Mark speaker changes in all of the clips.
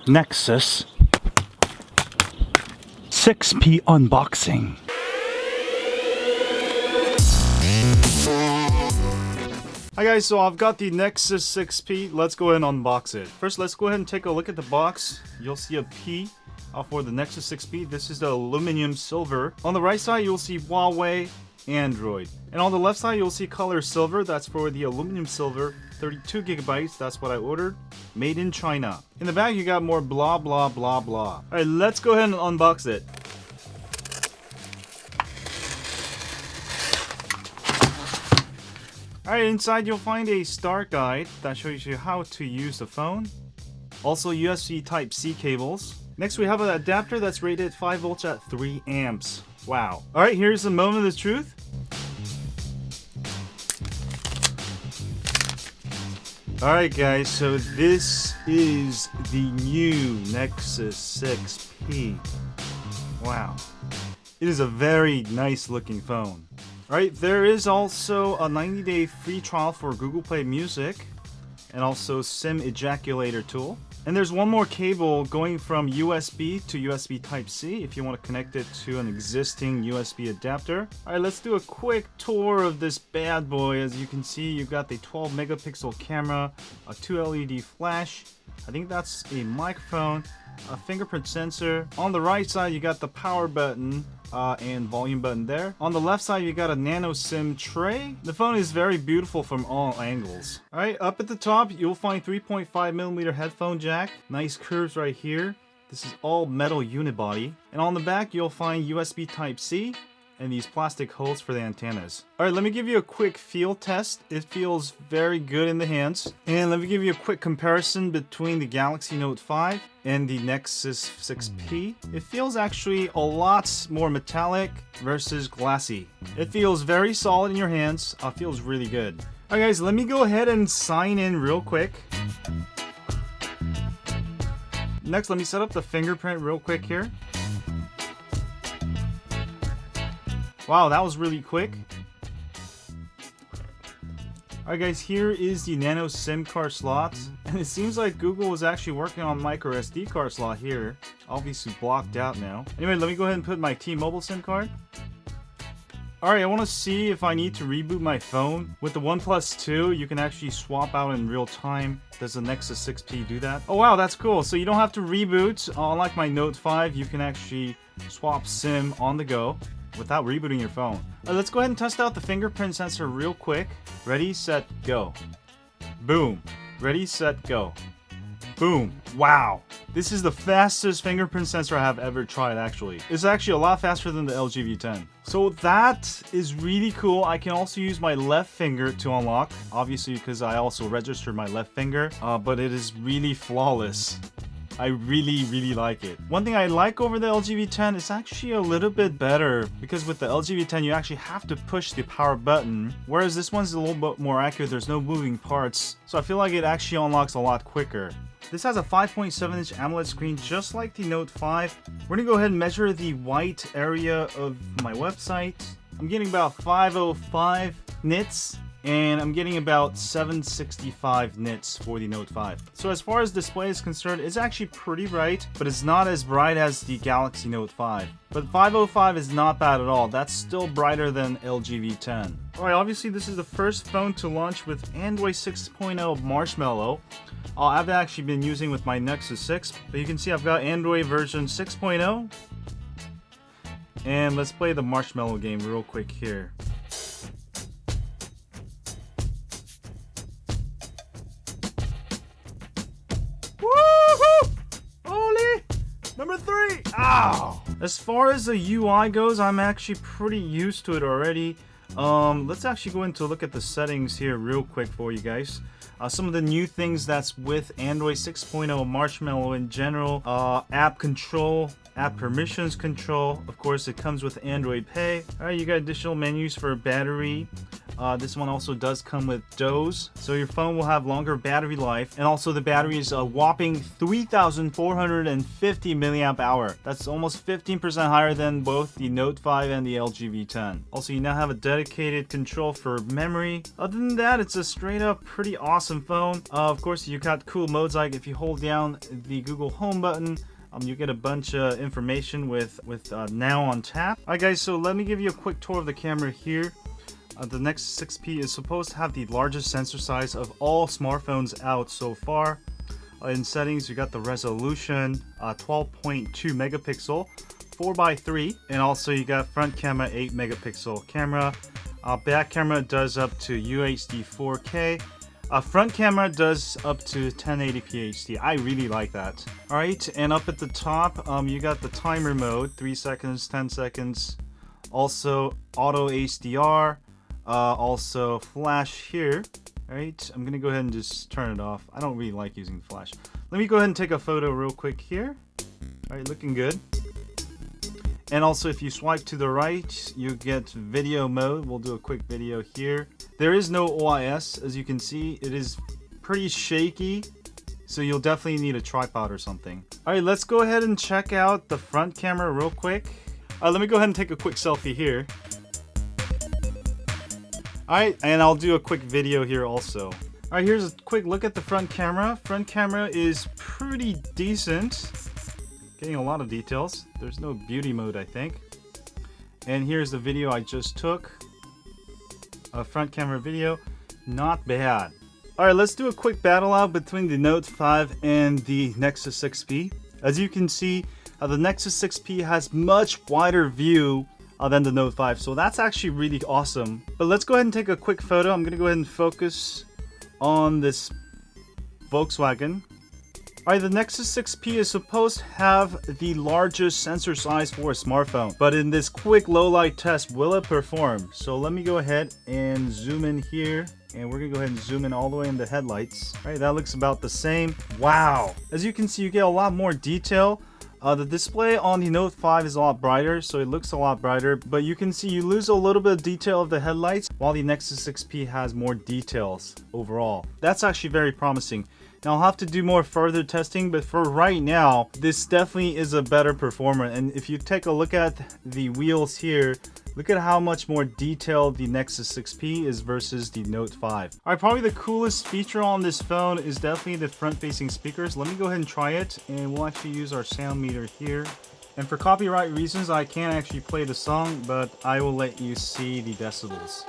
Speaker 1: Nexus 6P unboxing. Hi guys, so I've got the Nexus 6P. Let's go ahead and unbox it. First, let's go ahead and take a look at the box. You'll see a P for the Nexus 6P. This is the aluminum silver. On the right side, you'll see Huawei, Android. And on the left side, you'll see color silver. That's for the aluminum silver. 32 gigabytes. That's what I ordered. Made in China. In the back, you got more blah, blah, blah, blah. Alright, let's go ahead and unbox it. Alright, inside you'll find a start guide that shows you how to use the phone. Also USB Type-C cables. Next we have an adapter that's rated 5 volts at 3 amps. Wow. Alright, here's the moment of truth. Alright guys, so this is the new Nexus 6P. Wow. It is a very nice looking phone. Alright, there is also a 90-day free trial for Google Play Music and also SIM ejaculator tool. And there's one more cable going from USB to USB Type-C if you want to connect it to an existing USB adapter. Alright, let's do a quick tour of this bad boy. As you can see, you've got the 12 megapixel camera, a 2 LED flash, I think that's a microphone, a fingerprint sensor. On the right side, you got the power button and volume button there. On the left side, you got a nano SIM tray. The phone is very beautiful from all angles. Alright, up at the top, you'll find 3.5mm headphone jack. Nice curves right here. This is all metal unibody. And on the back, you'll find USB Type-C and these plastic holes for the antennas. Alright, let me give you a quick feel test. It feels very good in the hands. And let me give you a quick comparison between the Galaxy Note 5 and the Nexus 6P. It feels actually a lot more metallic versus glassy. It feels very solid in your hands. Feels really good. Alright guys, let me go ahead and sign in real quick. Next, let me set up the fingerprint real quick here. Wow, that was really quick. Alright guys, here is the nano SIM card slot. And it seems like Google was actually working on micro SD card slot here. Obviously blocked out now. Anyway, let me go ahead and put my T-Mobile SIM card. Alright, I want to see if I need to reboot my phone. With the OnePlus 2, you can actually swap out in real time. Does the Nexus 6P do that? Oh wow, that's cool. So you don't have to reboot. Unlike my Note 5, you can actually swap SIM on the go without rebooting your phone. Let's go ahead and test out the fingerprint sensor real quick. Ready, set, go. Boom. Ready, set, go. Boom. Wow. This is the fastest fingerprint sensor I have ever tried, actually. It's actually a lot faster than the LG V10. So that is really cool. I can also use my left finger to unlock, obviously because I also registered my left finger, but it is really flawless. I really like it. One thing I like over the LG V10 is actually a little bit better, because with the LG V10 you actually have to push the power button, whereas this one's a little bit more accurate. There's no moving parts, so I feel like it actually unlocks a lot quicker. This has a 5.7-inch AMOLED screen just like the Note 5. We're gonna go ahead and measure the white area of my website. I'm getting about 505 nits. And I'm getting about 765 nits for the Note 5. So as far as display is concerned, it's actually pretty bright, but it's not as bright as the Galaxy Note 5. But 505 is not bad at all. That's still brighter than LG V10. Alright, obviously this is the first phone to launch with Android 6.0 Marshmallow. I've actually been using with my Nexus 6, but you can see I've got Android version 6.0. And let's play the Marshmallow game real quick here. Number 3! Ow! As far as the UI goes, I'm actually pretty used to it already. Let's actually go into look at the settings here real quick for you guys. Some of the new things that's with Android 6.0 Marshmallow in general. App control, app permissions control. Of course, it comes with Android Pay. All right, you got additional menus for battery. This one also does come with DOS, so your phone will have longer battery life, and also the battery is a whopping 3,450 milliamp hour. That's almost 15% higher than both the Note 5 and the LG V10. Also, you now have a dedicated control for memory. Other than that, it's a straight up pretty awesome phone. Of course, you got cool modes like if you hold down the Google Home button, you get a bunch of information with Now on tap. Alright guys, so let me give you a quick tour of the camera here. The Nexus 6P is supposed to have the largest sensor size of all smartphones out so far. In settings, you got the resolution 12.2 megapixel, 4x3, and also you got front camera 8 megapixel camera. Back camera does up to UHD 4K. Front camera does up to 1080p HD. I really like that. Alright, and up at the top, you got the timer mode, 3 seconds, 10 seconds. Also, auto HDR. Also flash here. Alright, I'm gonna go ahead and just turn it off. I don't really like using the flash. Let me go ahead and take a photo real quick here. Alright, looking good. And also if you swipe to the right, you get video mode. We'll do a quick video here. There is no OIS, as you can see. It is pretty shaky, so you'll definitely need a tripod or something. Alright, let's go ahead and check out the front camera real quick. Let me go ahead and take a quick selfie here. Alright, and I'll do a quick video here also. Alright, here's a quick look at the front camera. Front camera is pretty decent. Getting a lot of details. There's no beauty mode, I think. And here's the video I just took. A front camera video. Not bad. Alright, let's do a quick battle out between the Note 5 and the Nexus 6P. As you can see, the Nexus 6P has much wider view than the Note 5, so that's actually really awesome. But let's go ahead and take a quick photo. I'm gonna go ahead and focus on this Volkswagen. Alright, the Nexus 6P is supposed to have the largest sensor size for a smartphone, but in this quick low light test, will it perform? So let me go ahead and zoom in here, and we're gonna go ahead and zoom in all the way in the headlights. Alright, that looks about the same. Wow! As you can see, you get a lot more detail. The display on the Note 5 is a lot brighter, so it looks a lot brighter, but you can see you lose a little bit of detail of the headlights, while the Nexus 6P has more details overall. That's actually very promising. Now I'll have to do more further testing, but for right now, this definitely is a better performer. And if you take a look at the wheels here, look at how much more detailed the Nexus 6P is versus the Note 5. Alright, probably the coolest feature on this phone is definitely the front-facing speakers. Let me go ahead and try it, and we'll actually use our sound meter here. And for copyright reasons, I can't actually play the song, but I will let you see the decibels.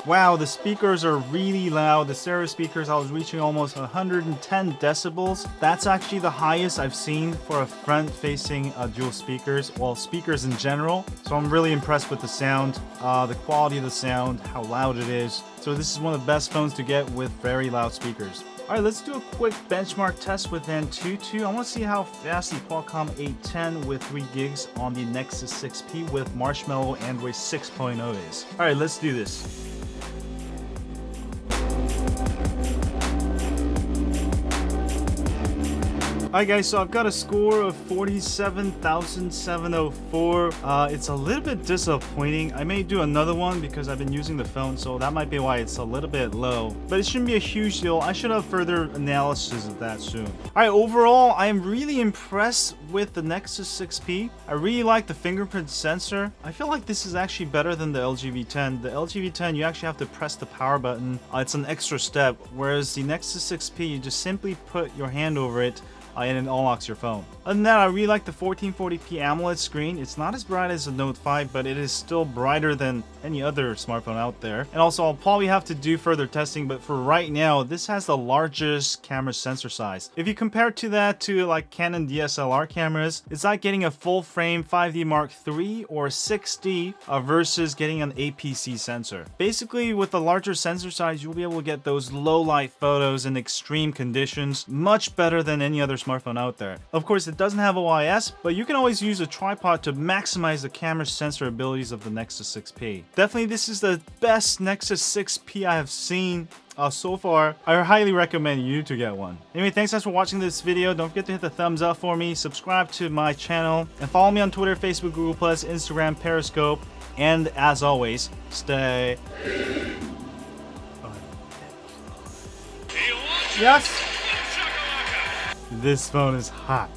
Speaker 1: Wow, the speakers are really loud. The stereo speakers, I was reaching almost 110 decibels. That's actually the highest I've seen for a front-facing dual speakers, well, speakers in general. So I'm really impressed with the sound, the quality of the sound, how loud it is. So this is one of the best phones to get with very loud speakers. Alright, let's do a quick benchmark test with Antutu. I want to see how fast the Qualcomm 810 with 3 gigs on the Nexus 6P with Marshmallow Android 6.0 is. Alright, let's do this. Alright guys, so I've got a score of 47,704. It's a little bit disappointing. I may do another one because I've been using the phone, so that might be why it's a little bit low. But it shouldn't be a huge deal. I should have further analysis of that soon. Alright, overall, I am really impressed with the Nexus 6P. I really like the fingerprint sensor. I feel like this is actually better than the LG V10. The LG V10, you actually have to press the power button. It's an extra step, whereas the Nexus 6P, you just simply put your hand over it and it unlocks your phone. Other than that, I really like the 1440p AMOLED screen. It's not as bright as the Note 5, but it is still brighter than any other smartphone out there. And also, I'll probably have to do further testing, but for right now, this has the largest camera sensor size. If you compare to that to like Canon DSLR cameras, it's like getting a full frame 5D Mark III or 6D versus getting an APC sensor. Basically, with the larger sensor size, you'll be able to get those low light photos in extreme conditions much better than any other smartphone out there. Of course, it doesn't have OIS, but you can always use a tripod to maximize the camera sensor abilities of the Nexus 6P. Definitely, this is the best Nexus 6P I have seen so far. I highly recommend you to get one. Anyway, thanks guys for watching this video. Don't forget to hit the thumbs up for me, subscribe to my channel, and follow me on Twitter, Facebook, Google+, Instagram, Periscope, and as always, stay... Yes? This phone is hot.